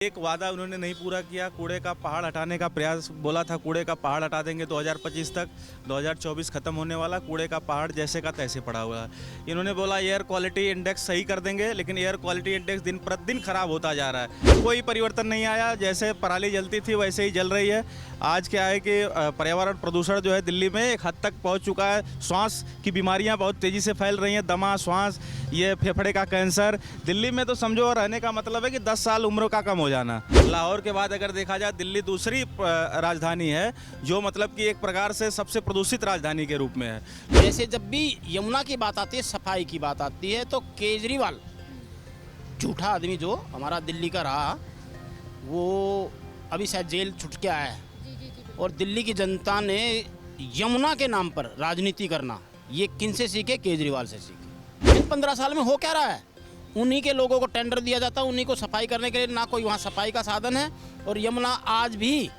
एक वादा उन्होंने नहीं पूरा किया। कूड़े का पहाड़ हटाने का प्रयास बोला था, कूड़े का पहाड़ हटा देंगे 2025 तक। 2024 खत्म होने वाला, कूड़े का पहाड़ जैसे का तैसे पड़ा हुआ है। इन्होंने बोला एयर क्वालिटी इंडेक्स सही कर देंगे, लेकिन एयर क्वालिटी इंडेक्स दिन प्रतिदिन खराब होता जा रहा है। कोई परिवर्तन नहीं आया, जैसे पराली जलती थी वैसे ही जल रही है। आज क्या है कि पर्यावरण प्रदूषण जो है दिल्ली में एक हद तक पहुँच चुका है। श्वास की बीमारियाँ बहुत तेज़ी से फैल रही हैं, दमा, श्वास, ये फेफड़े का कैंसर। दिल्ली में तो समझो रहने का मतलब है कि 10 साल उम्र का कम हो जाना। लाहौर के बाद अगर देखा जाए, दिल्ली दूसरी राजधानी है जो मतलब कि एक प्रकार से सबसे प्रदूषित राजधानी के रूप में है। जैसे जब भी यमुना की बात आती है, सफाई की बात आती है, तो केजरीवाल झूठा आदमी जो हमारा दिल्ली का रहा, वो अभी शायद जेल छूट के आया है। और दिल्ली की जनता ने यमुना के नाम पर राजनीति करना, ये किन से सीखे? केजरीवाल से सीखे। इन 15 साल में हो क्या रहा है? उन्हीं के लोगों को टेंडर दिया जाता है, उन्हीं को सफाई करने के लिए। ना कोई वहाँ सफाई का साधन है, और यमुना आज भी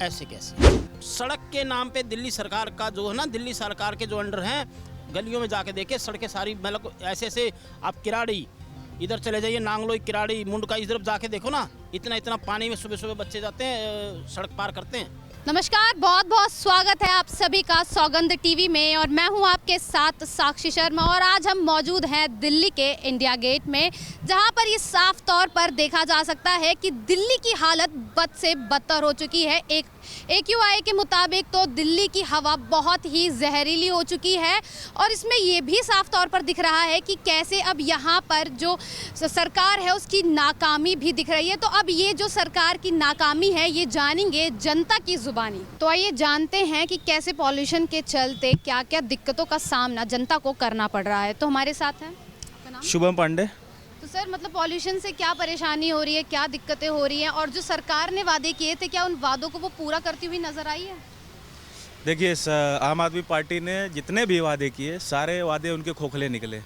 ऐसे कैसे? सड़क के नाम पे दिल्ली सरकार का जो है ना, दिल्ली सरकार के जो अंडर हैं, गलियों में जाके देखे सड़कें सारी, मतलब ऐसे आप किराड़ी इधर चले जाइए, नांगलोई, किराड़ी, मुंडका, इधर जाके देखो ना, इतना पानी में सुबह सुबह बच्चे जाते हैं, सड़क पार करते हैं। नमस्कार, बहुत बहुत स्वागत है आप सभी का सौगंध टीवी में, और मैं हूं आपके साथ साक्षी शर्मा। और आज हम मौजूद हैं दिल्ली के इंडिया गेट में, जहां पर ये साफ तौर पर देखा जा सकता है कि दिल्ली की हालत बद से बदतर हो चुकी है। एक AQI के मुताबिक तो दिल्ली की हवा बहुत ही जहरीली हो चुकी है, और इसमें ये भी साफ तौर पर दिख रहा है कि कैसे अब यहाँ पर जो सरकार है उसकी नाकामी भी दिख रही है। तो अब ये जो सरकार की नाकामी है, ये जानेंगे जनता की जुबानी। तो आइए जानते हैं कि कैसे पॉल्यूशन के चलते क्या क्या दिक्कतों का सामना जनता को करना पड़ रहा है। तो हमारे साथ हैं शुभम पांडे। तो सर, मतलब पॉल्यूशन से क्या परेशानी हो रही है, क्या दिक्कतें हो रही हैं, और जो सरकार ने वादे किए थे, क्या उन वादों को वो पूरा करती हुई नजर आई है? देखिए, आम आदमी पार्टी ने जितने भी वादे किए, सारे वादे उनके खोखले निकले।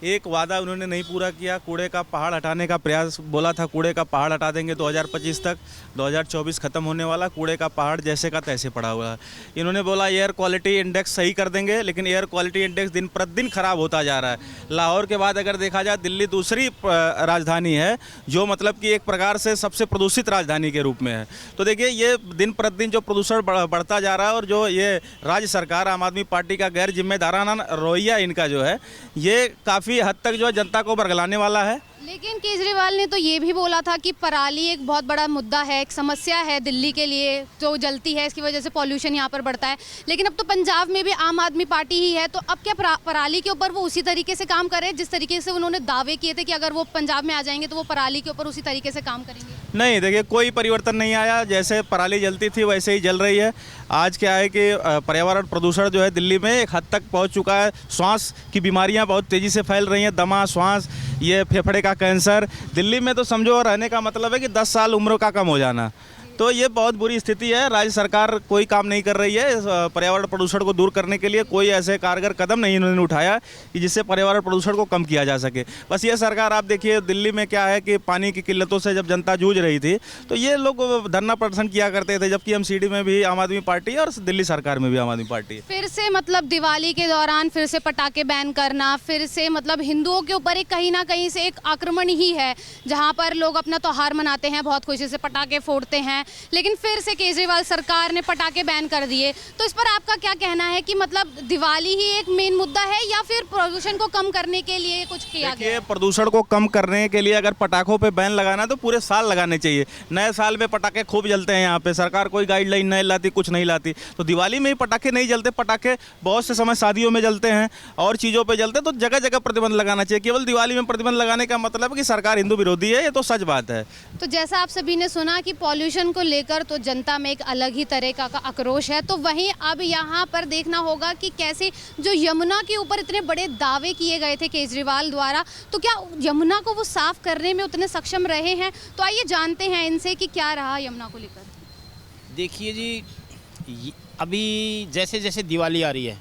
एक वादा उन्होंने नहीं पूरा किया। कूड़े का पहाड़ हटाने का प्रयास बोला था, कूड़े का पहाड़ हटा देंगे 2025 तक। 2024 खत्म होने वाला, कूड़े का पहाड़ जैसे का तैसे पड़ा हुआ है। इन्होंने बोला एयर क्वालिटी इंडेक्स सही कर देंगे, लेकिन एयर क्वालिटी इंडेक्स दिन प्रतिदिन खराब होता जा रहा है। लाहौर के बाद अगर देखा जाए, दिल्ली दूसरी राजधानी है जो मतलब कि एक प्रकार से सबसे प्रदूषित राजधानी के रूप में है। तो देखिए, ये दिन प्रतिदिन जो प्रदूषण बढ़ता जा रहा है, और जो ये राज्य सरकार, आम आदमी पार्टी का गैर जिम्मेदाराना रवैया इनका जो है, ये काफ़ी हद तक जो है जनता को बरगलाने वाला है। लेकिन केजरीवाल ने तो ये भी बोला था कि पराली एक बहुत बड़ा मुद्दा है, एक समस्या है दिल्ली के लिए, जो जलती है, इसकी वजह से पॉल्यूशन यहाँ पर बढ़ता है। लेकिन अब तो पंजाब में भी आम आदमी पार्टी ही है, तो अब क्या पराली के ऊपर वो उसी तरीके से काम कर रहे हैं जिस तरीके से उन्होंने दावे किए थे कि अगर वो पंजाब में आ जाएंगे तो वो पराली के ऊपर उसी तरीके से काम करेंगे? नहीं, देखिए, कोई परिवर्तन नहीं आया। जैसे पराली जलती थी वैसे ही जल रही है। आज क्या है कि पर्यावरण प्रदूषण जो है दिल्ली में एक हद तक पहुँच चुका है। श्वास की बीमारियाँ बहुत तेज़ी से फैल रही हैं, दमा, श्वास, ये फेफड़े का कैंसर। दिल्ली में तो समझो रहने का मतलब है कि 10 साल उम्र का कम हो जाना। तो ये बहुत बुरी स्थिति है। राज्य सरकार कोई काम नहीं कर रही है पर्यावरण प्रदूषण को दूर करने के लिए। कोई ऐसे कारगर कदम नहीं इन्होंने उठाया कि जिससे पर्यावरण प्रदूषण को कम किया जा सके। बस ये सरकार, आप देखिए दिल्ली में क्या है कि पानी की किल्लतों से जब जनता जूझ रही थी, तो ये लोग धरना प्रदर्शन किया करते थे, जबकि MCD में भी आम आदमी पार्टी है और दिल्ली सरकार में भी आम आदमी पार्टी है। फिर से मतलब दिवाली के दौरान फिर से पटाखे बैन करना, फिर से मतलब हिंदुओं के ऊपर एक कहीं ना कहीं से एक आक्रमण ही है, जहाँ पर लोग अपना त्योहार मनाते हैं, बहुत खुशी से पटाखे फोड़ते हैं, लेकिन फिर से केजरीवाल सरकार ने पटाखे बैन कर दिए। तो इस पर आपका क्या कहना है कि मतलब दिवाली ही एक मेन मुद्दा है, या फिर प्रदूषण को कम करने के लिए कुछ किया गया है? प्रदूषण को कम करने के लिए अगर पटाखों पे बैन लगाना तो पूरे साल लगाने चाहिए। नए साल में पटाखे खूब जलते हैं यहाँ पे, सरकार कोई गाइडलाइन नहीं लाती, कुछ नहीं लाती। तो दिवाली में ही पटाखे नहीं जलते। पटाखे बहुत से समय शादियों में जलते हैं और चीज़ों पर जलते हैं, तो जगह जगह प्रतिबंध लगाना चाहिए। केवल दिवाली में प्रतिबंध लगाने का मतलब है कि सरकार हिंदू विरोधी है, ये तो सच बात है। तो जैसा आप सभी ने सुना कि पॉल्यूशन को लेकर तो जनता में एक अलग ही तरह का आक्रोश है, तो वहीं अब यहाँ पर देखना होगा कि कैसे जो यमुना के ऊपर इतने बड़े दावे किए गए थे केजरीवाल द्वारा, तो क्या यमुना को वो साफ करने में उतने सक्षम रहे हैं? तो आइए जानते हैं इनसे कि क्या रहा यमुना को लेकर। देखिए जी, अभी जैसे जैसे दिवाली आ रही है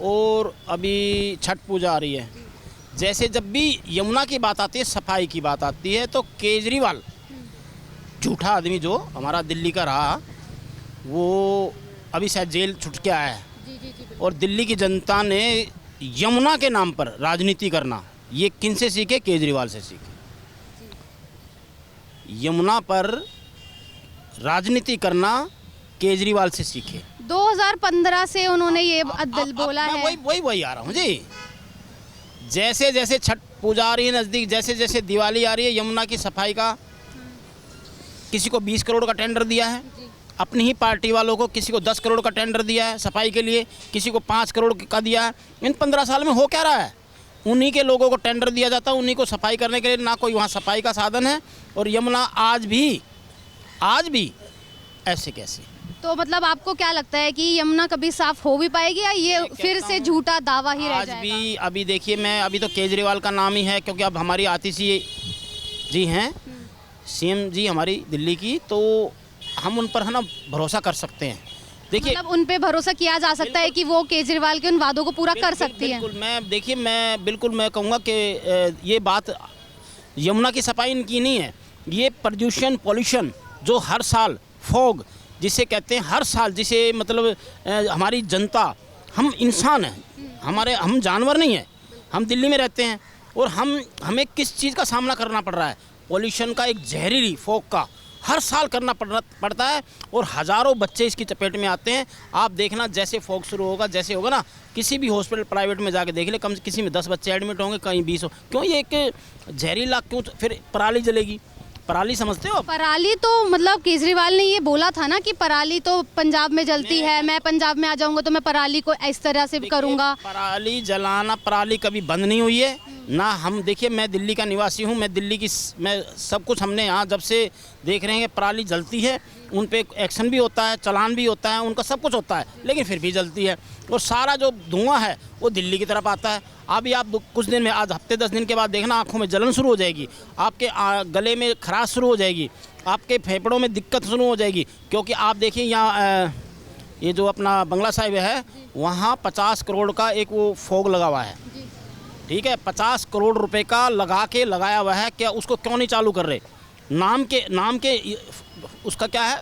और अभी छठ पूजा आ रही है, जैसे जब भी यमुना की बात आती है, सफाई की बात आती है, तो केजरीवाल झूठा आदमी जो हमारा दिल्ली का रहा, वो अभी शायद जेल छूट के आया है। और दिल्ली की जनता ने यमुना के नाम पर राजनीति करना, ये किन से सीखे? केजरीवाल से सीखे। यमुना पर राजनीति करना केजरीवाल से सीखे। 2015 से उन्होंने ये बोला मैं है। वही आ रहा हूँ जी। जैसे जैसे छठ पूजा आ रही है नज़दीक, जैसे जैसे दिवाली आ रही है, यमुना की सफाई का किसी को 20 करोड़ का टेंडर दिया है अपनी ही पार्टी वालों को, किसी को 10 करोड़ का टेंडर दिया है सफाई के लिए, किसी को 5 करोड़ का दिया है। इन 15 साल में हो क्या रहा है? उन्हीं के लोगों को टेंडर दिया जाता है, उन्हीं को सफाई करने के लिए, ना कोई वहाँ सफाई का साधन है। और यमुना आज भी ऐसे कैसे? तो मतलब आपको क्या लगता है कि यमुना कभी साफ हो भी पाएगी या ये फिर से झूठा दावा ही रह आज जाएगा? भी अभी देखिए, मैं अभी तो केजरीवाल का नाम ही है, क्योंकि अब हमारी आतिशी जी हैं सीएम जी हमारी दिल्ली की, तो हम उन पर है ना भरोसा कर सकते हैं। देखिए मतलब उन पे भरोसा किया जा सकता है कि वो केजरीवाल के उन वादों को पूरा कर सकती है। बिल्कुल। मैं कहूँगा कि ये बात यमुना की सफाई इनकी नहीं है, ये प्रदूषण पॉल्यूशन जो हर साल फॉग जिसे कहते हैं, हर साल जिसे मतलब हमारी जनता, हम इंसान हैं, हम जानवर नहीं हैं, हम दिल्ली में रहते हैं और हमें किस चीज़ का सामना करना पड़ रहा है? पॉल्यूशन का, एक जहरीली फॉग का हर साल करना पड़ता है और हज़ारों बच्चे इसकी चपेट में आते हैं। आप देखना जैसे फॉग शुरू होगा, जैसे होगा ना, किसी भी हॉस्पिटल प्राइवेट में जाके देख ले, कम किसी में 10 बच्चे एडमिट होंगे, कहीं 20 हो। क्यों? ये एक जहरीला, क्यों? फिर पराली जलेगी। पराली समझते हो? पराली तो मतलब केजरीवाल ने ये बोला था ना कि पराली तो पंजाब में जलती है, मैं पंजाब में आ जाऊंगा तो मैं पराली को इस तरह से भी करूंगा। पराली जलाना, पराली कभी बंद नहीं हुई है ना। हम देखिए, मैं दिल्ली का निवासी हूँ, मैं सब कुछ हमने यहाँ जब से देख रहे हैं कि पराली जलती है, उन पे एक्शन भी होता है, चालान भी होता है, उनका सब कुछ होता है, लेकिन फिर भी जलती है और सारा जो धुआं है वो दिल्ली की तरफ आता है। अभी आप कुछ दिन में, आज हफ्ते 10 दिन के बाद देखना, आँखों में जलन शुरू हो जाएगी, आपके गले में खराश शुरू हो जाएगी, आपके फेफड़ों में दिक्कत शुरू हो जाएगी। क्योंकि आप देखिए यहाँ ये जो अपना बंगला साहिब है, वहाँ 50 करोड़ का एक वो फॉग लगा हुआ है, ठीक है, 50 करोड़ रुपए का लगाया हुआ है। क्या उसको क्यों नहीं चालू कर रहे? नाम के उसका क्या है?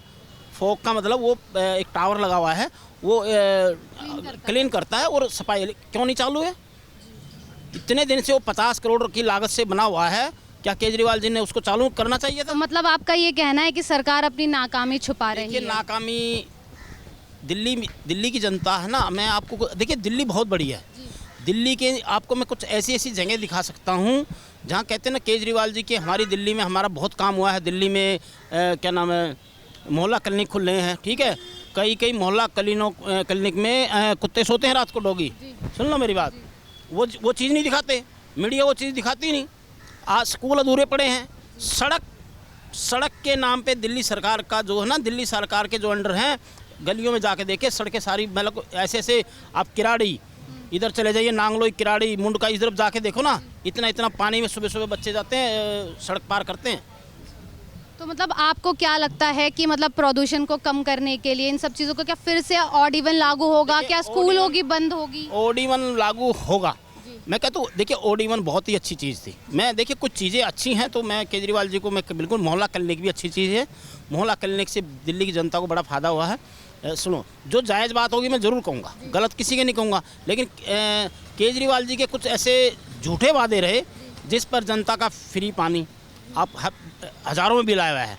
फॉग का मतलब वो एक टावर लगा हुआ है, वो क्लीन करता है और सफाई, क्यों नहीं चालू है? इतने दिन से वो 50 करोड़ की लागत से बना हुआ है, क्या केजरीवाल जी ने उसको चालू करना चाहिए था? तो मतलब आपका ये कहना है कि सरकार अपनी नाकामी छुपा रही है? नाकामी दिल्ली की जनता है ना, मैं आपको देखिए, दिल्ली बहुत बड़ी है। दिल्ली के आपको मैं कुछ ऐसी जगह दिखा सकता हूँ जहाँ कहते हैं ना केजरीवाल जी के, हमारी दिल्ली में हमारा बहुत काम हुआ है। दिल्ली में क्या नाम है, मोहल्ला क्लिनिक खुल रहे हैं, ठीक है, कई मोहल्ला क्लिनिक में कुत्ते सोते हैं रात को, डॉगी। सुन लो मेरी बात, वो चीज़ नहीं दिखाते, मीडिया वो चीज़ दिखाती नहीं। आज स्कूल अधूरे पड़े हैं। सड़क के नाम पे दिल्ली सरकार का जो है ना, दिल्ली सरकार के जो अंडर हैं, गलियों में जाके देखे, सड़कें सारी मतलब ऐसे आप किराड़ी इधर चले जाइए, नांगलोई, किराड़ी, मुंडका, इधर जाके देखो ना, इतना पानी में सुबह बच्चे जाते हैं, सड़क पार करते हैं। तो मतलब आपको क्या लगता है कि मतलब प्रदूषण को कम करने के लिए इन सब चीज़ों को क्या फिर से ऑड इवन लागू होगा? क्या स्कूल होगी, बंद होगी? ऑड इवन लागू होगा। मैं कहता हूँ, देखिए ऑड इवन बहुत ही अच्छी चीज़ थी। मैं देखिए कुछ चीज़ें अच्छी हैं, तो मैं केजरीवाल जी को मैं बिल्कुल, मोहल्ला क्लिनिक भी अच्छी चीज़ है। मोहल्ला क्लिनिक से दिल्ली की जनता को बड़ा फ़ायदा हुआ है। सुनो, जो जायज़ बात होगी मैं ज़रूर कहूँगा, गलत किसी के नहीं कहूँगा, लेकिन केजरीवाल जी के कुछ ऐसे झूठे वादे रहे जिस पर जनता का फ्री पानी, आप हज़ारों में बिल आया हुआ है,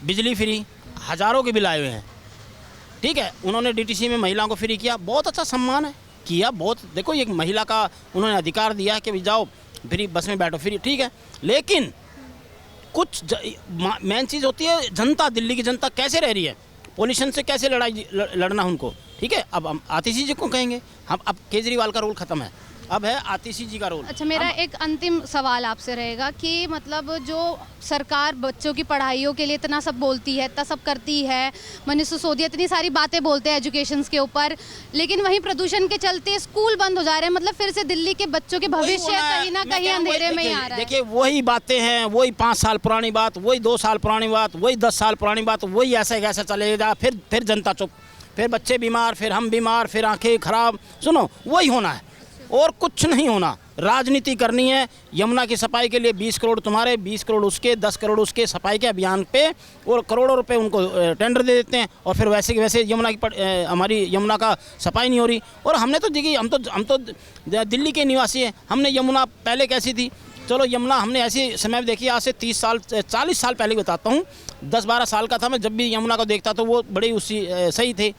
बिजली फ्री हज़ारों के बिल आए हुए हैं, ठीक है। उन्होंने डीटीसी में महिलाओं को फ्री किया, बहुत अच्छा सम्मान है किया, बहुत। देखो, एक महिला का उन्होंने अधिकार दिया कि भी जाओ फ्री बस में बैठो, फ्री, ठीक है। लेकिन कुछ मेन चीज़ होती है, जनता, दिल्ली की जनता कैसे रह रही है, पॉल्यूशन से कैसे लड़ना उनको, ठीक है। अब हम आतिशी जी को कहेंगे, हम अब केजरीवाल का रोल ख़त्म है, अब है आतिशी जी का रोल। अच्छा, मेरा एक अंतिम सवाल आपसे रहेगा कि मतलब जो सरकार बच्चों की पढ़ाइयों के लिए इतना सब बोलती है, इतना सब करती है, मनीष सिसोदिया इतनी सारी बातें बोलते हैं एजुकेशन के ऊपर, लेकिन वहीं प्रदूषण के चलते स्कूल बंद हो जा रहे हैं। मतलब फिर से दिल्ली के बच्चों के भविष्य कहीं ना कहीं अंधेरे में ही आ रहा है। देखिए, वही बातें हैं, वही 5 साल पुरानी बात, वही 2 साल पुरानी बात, वही 10 साल पुरानी बात, वही ऐसा चलेगा। फिर जनता चुप, फिर बच्चे बीमार, फिर हम बीमार, फिर आंखें खराब। सुनो, वही होना है और कुछ नहीं होना। राजनीति करनी है। यमुना की सफाई के लिए 20 करोड़ तुम्हारे, 20 करोड़ उसके, 10 करोड़ उसके सफाई के अभियान पे, और करोड़ों रुपए उनको टेंडर दे देते हैं, और फिर वैसे की वैसे हमारी यमुना का सफाई नहीं हो रही। और हमने तो देखिए, हम तो दिल्ली के निवासी हैं, हमने यमुना पहले कैसी थी, चलो यमुना हमने ऐसे समय में देखी, आज से 30 साल 40 साल पहले बताता हूँ, 10-12 साल का था मैं, जब भी यमुना को देखता तो वो बड़े उसी सही थे।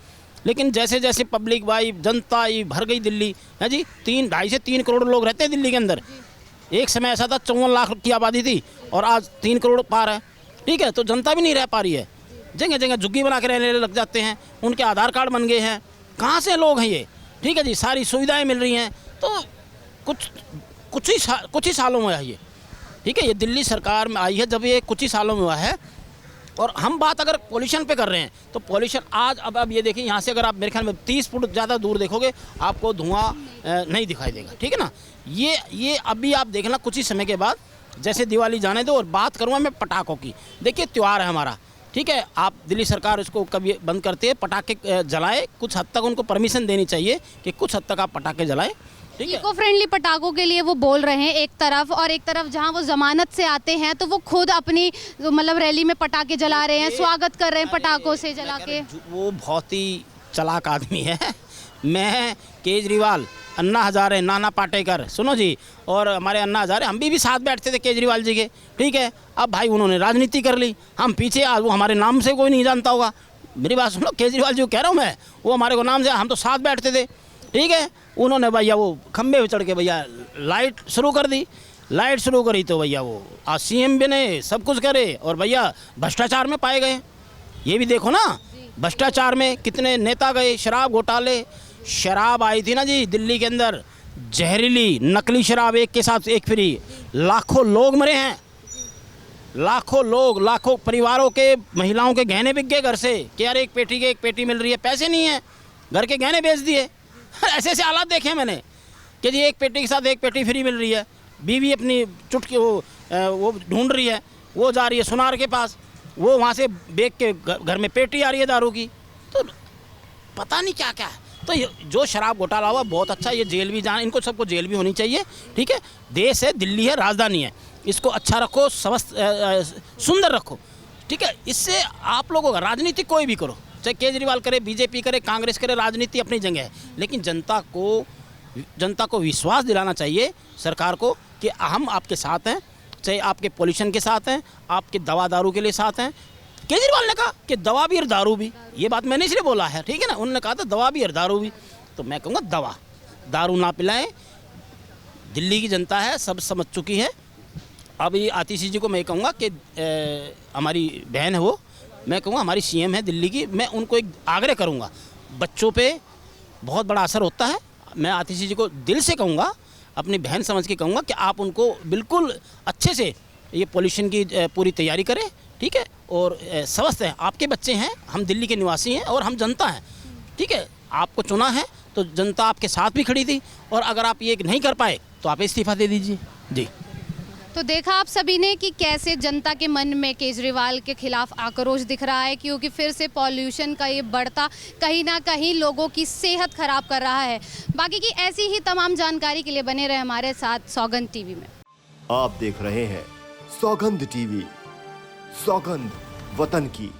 लेकिन जैसे जैसे पब्लिक भाई जनता ये भर गई दिल्ली है जी, 2.5 से 3 करोड़ लोग रहते हैं दिल्ली के अंदर। एक समय ऐसा था 54 लाख की आबादी थी और आज 3 करोड़ पार है। ठीक है, तो जनता भी नहीं रह पा रही है, जगह जगह झुग्गी बना के रहने लग जाते हैं, उनके आधार कार्ड बन गए हैं। कहाँ से लोग हैं ये? ठीक है जी, सारी सुविधाएं मिल रही हैं, तो कुछ ही सालों में है ये। ठीक है, ये दिल्ली सरकार में आई है जब, ये कुछ ही सालों में हुआ है। और हम बात अगर पॉल्यूशन पे कर रहे हैं तो पॉल्यूशन आज अब ये देखिए, यहाँ से अगर आप मेरे ख्याल में 30 फुट ज़्यादा दूर देखोगे आपको धुआं नहीं दिखाई देगा। ठीक है ना, ये अभी आप देखना कुछ ही समय के बाद, जैसे दिवाली जाने दो। और बात करूँगा मैं पटाखों की, देखिए त्यौहार है हमारा, ठीक है, आप दिल्ली सरकार उसको कभी बंद करते हैं, पटाखे जलाए, कुछ हद तक उनको परमिशन देनी चाहिए कि कुछ हद तक आप पटाखे जलाएं। ठीक है, इको फ्रेंडली पटाखों के लिए वो बोल रहे हैं एक तरफ, और एक तरफ जहां वो जमानत से आते हैं तो वो खुद अपनी मतलब रैली में पटाखे जला रहे हैं, स्वागत कर रहे हैं पटाखों से जला के। वो बहुत ही चालाक आदमी है। मैं केजरीवाल, अन्ना हजारे, नाना पाटेकर, सुनो जी, और हमारे अन्ना हजारे, हम भी साथ बैठते थे केजरीवाल जी के। ठीक है, अब भाई उन्होंने राजनीति कर ली, हम पीछे, आज वो हमारे नाम से कोई नहीं जानता होगा। मेरी बात सुनो, केजरीवाल जी को कह रहा हूँ मैं, वो हमारे को नाम से, हम तो साथ बैठते थे। ठीक है, उन्होंने भैया वो खंबे पे चढ़ के भैया लाइट शुरू कर दी, लाइट शुरू करी तो भैया वो आज CM बने, सब कुछ करे, और भैया भ्रष्टाचार में पाए गए। ये भी देखो ना, भ्रष्टाचार में कितने नेता गए, शराब घोटाले, शराब आई थी ना जी दिल्ली के अंदर, जहरीली नकली शराब, एक के साथ एक फ्री, लाखों लोग मरे हैं, लाखों लोग, लाखों परिवारों के, महिलाओं के गहने बिक गए घर से कि यार एक पेटी मिल रही है, पैसे नहीं है, घर के गहने बेच दिए। ऐसे ऐसे हालात देखे मैंने कि जी एक पेटी के साथ एक पेटी फ्री मिल रही है, बीवी अपनी चुटकी वो ढूंढ रही है, वो जा रही है सुनार के पास, वो वहाँ से बेच के घर में पेटी आ रही है दारू की, तो पता नहीं क्या क्या है। तो जो शराब घोटाला हुआ बहुत अच्छा, ये जेल भी जाना, इनको सबको जेल भी होनी चाहिए। ठीक है, देश है, दिल्ली है, राजधानी है, इसको अच्छा रखो, स्वस्थ सुंदर रखो। ठीक है, इससे आप लोगों का राजनीति कोई भी करो, चाहे केजरीवाल करे, बीजेपी करे, कांग्रेस करे, राजनीति अपनी जगह है, लेकिन जनता को विश्वास दिलाना चाहिए सरकार को कि हम आपके साथ हैं, चाहे आपके पॉल्यूशन के साथ हैं, आपके दवा दारू के लिए साथ हैं। केजरीवाल ने कहा कि दवा भी और दारू भी, ये बात मैंने इसलिए बोला है, ठीक है ना, उन्होंने कहा था दवा भी और दारू भी, तो मैं कहूँगा दवा दारू ना पिलाएं, दिल्ली की जनता है, सब समझ चुकी है। अब ये आतिशी जी को मैं कहूँगा कि हमारी बहन है वो, मैं कहूँगा हमारी CM है दिल्ली की, मैं उनको एक आग्रह करूँगा, बच्चों पे बहुत बड़ा असर होता है, मैं आतिशी जी को दिल से कहूँगा, अपनी बहन समझ के कहूँगा कि आप उनको बिल्कुल अच्छे से ये पॉल्यूशन की पूरी तैयारी करें। ठीक है, और स्वस्थ है, आपके बच्चे हैं, हम दिल्ली के निवासी हैं और हम जनता हैं। ठीक है, आपको चुना है तो जनता आपके साथ भी खड़ी थी, और अगर आप ये नहीं कर पाए तो आप इस्तीफा दे दीजिए जी। तो देखा आप सभी ने कि कैसे जनता के मन में केजरीवाल के खिलाफ आक्रोश दिख रहा है, क्योंकि फिर से पॉल्यूशन का ये बढ़ता कहीं ना कहीं लोगों की सेहत खराब कर रहा है। बाकी की ऐसी ही तमाम जानकारी के लिए बने रहे हमारे साथ सौगंध टीवी में। आप देख रहे हैं सौगंध टीवी, सौगंध वतन की।